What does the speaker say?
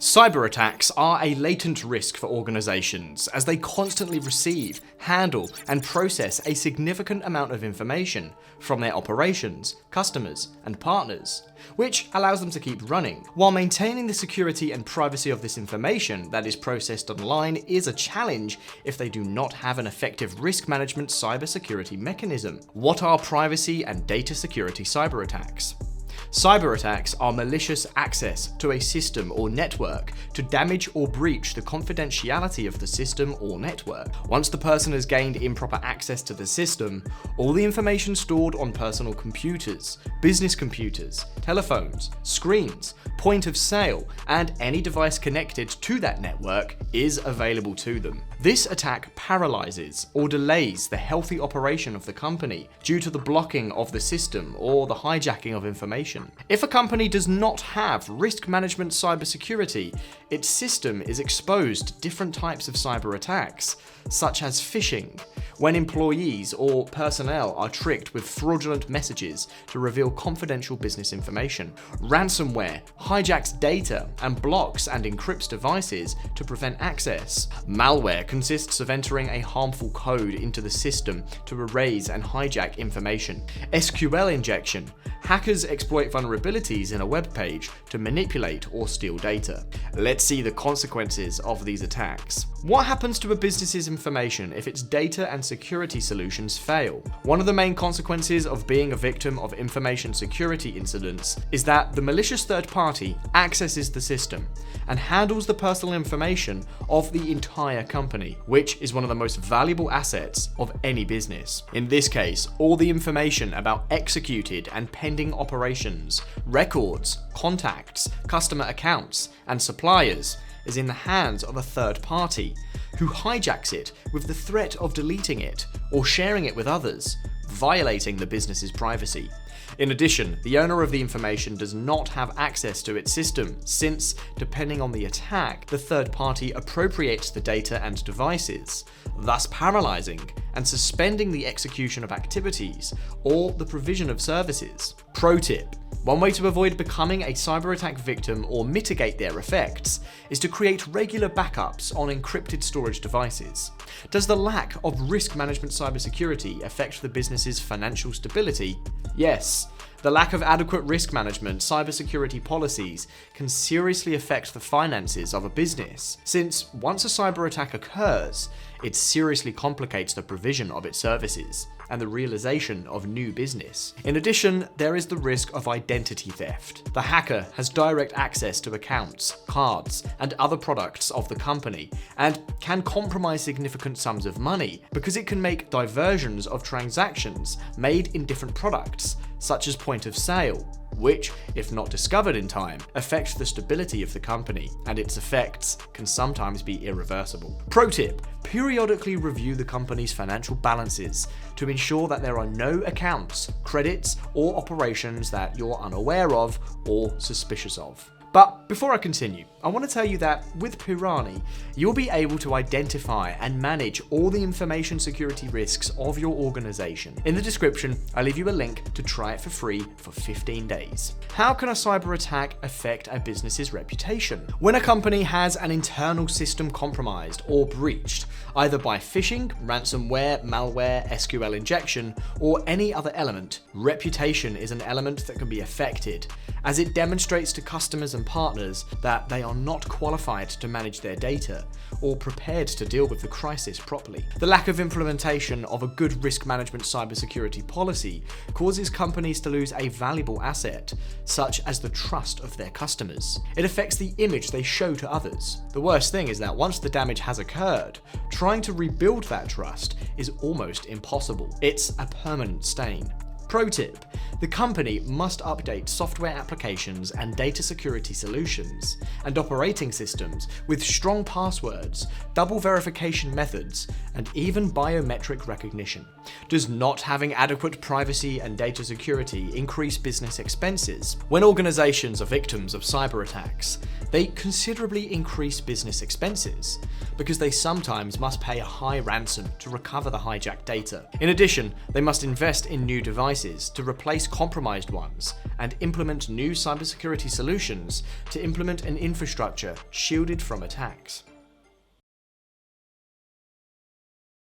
Cyber attacks are a latent risk for organizations as they constantly receive, handle, and process a significant amount of information from their operations, customers, and partners, which allows them to keep running. While maintaining the security and privacy of this information that is processed online is a challenge if they do not have an effective risk management cybersecurity mechanism. What are privacy and data security cyber attacks? Cyber attacks are malicious access to a system or network to damage or breach the confidentiality of the system or network. Once the person has gained improper access to the system, all the information stored on personal computers, business computers, telephones, screens, point of sale, and any device connected to that network is available to them. This attack paralyzes or delays the healthy operation of the company due to the blocking of the system or the hijacking of information. If a company does not have risk management cybersecurity, its system is exposed to different types of cyber attacks, such as phishing, when employees or personnel are tricked with fraudulent messages to reveal confidential business information. Ransomware hijacks data and blocks and encrypts devices to prevent access. Malware consists of entering a harmful code into the system to erase and hijack information. SQL injection. Hackers exploit vulnerabilities in a web page to manipulate or steal data. Let's see the consequences of these attacks. What happens to a business's information if its data and security solutions fail? One of the main consequences of being a victim of information security incidents is that the malicious third party accesses the system and handles the personal information of the entire company, which is one of the most valuable assets of any business. In this case, all the information about executed and pending operations, records, contacts, customer accounts, and suppliers is in the hands of a third party who hijacks it with the threat of deleting it or sharing it with others, violating the business's privacy. In addition, the owner of the information does not have access to its system since, depending on the attack, the third party appropriates the data and devices, thus paralyzing and suspending the execution of activities or the provision of services. Pro tip: one way to avoid becoming a cyber attack victim or mitigate their effects is to create regular backups on encrypted storage devices. Does the lack of risk management cybersecurity affect the business's financial stability? Yes. The lack of adequate risk management cybersecurity policies can seriously affect the finances of a business, since once a cyber attack occurs, it seriously complicates the provision of its services and the realization of new business. In addition, there is the risk of identity theft. The hacker has direct access to accounts, cards, and other products of the company, and can compromise significant sums of money because it can make diversions of transactions made in different products, such as point of sale, which, if not discovered in time, affect the stability of the company, and its effects can sometimes be irreversible. Pro tip: periodically review the company's financial balances to ensure that there are no accounts, credits, or operations that you're unaware of or suspicious of. But before I continue, I want to tell you that with Pirani, you'll be able to identify and manage all the information security risks of your organization. In the description, I leave you a link to try it for free for 15 days. How can a cyber attack affect a business's reputation? When a company has an internal system compromised or breached, either by phishing, ransomware, malware, SQL injection, or any other element, reputation is an element that can be affected, as it demonstrates to customers and partners that they are not qualified to manage their data or prepared to deal with the crisis properly. The lack of implementation of a good risk management cybersecurity policy causes companies to lose a valuable asset, such as the trust of their customers. It affects the image they show to others. The worst thing is that once the damage has occurred, trying to rebuild that trust is almost impossible. It's a permanent stain. Pro tip: the company must update software applications and data security solutions and operating systems with strong passwords, double verification methods, and even biometric recognition. Does not having adequate privacy and data security increase business expenses? When organizations are victims of cyber attacks, they considerably increase business expenses because they sometimes must pay a high ransom to recover the hijacked data. In addition, they must invest in new devices devices to replace compromised ones, and implement new cybersecurity solutions to implement an infrastructure shielded from attacks.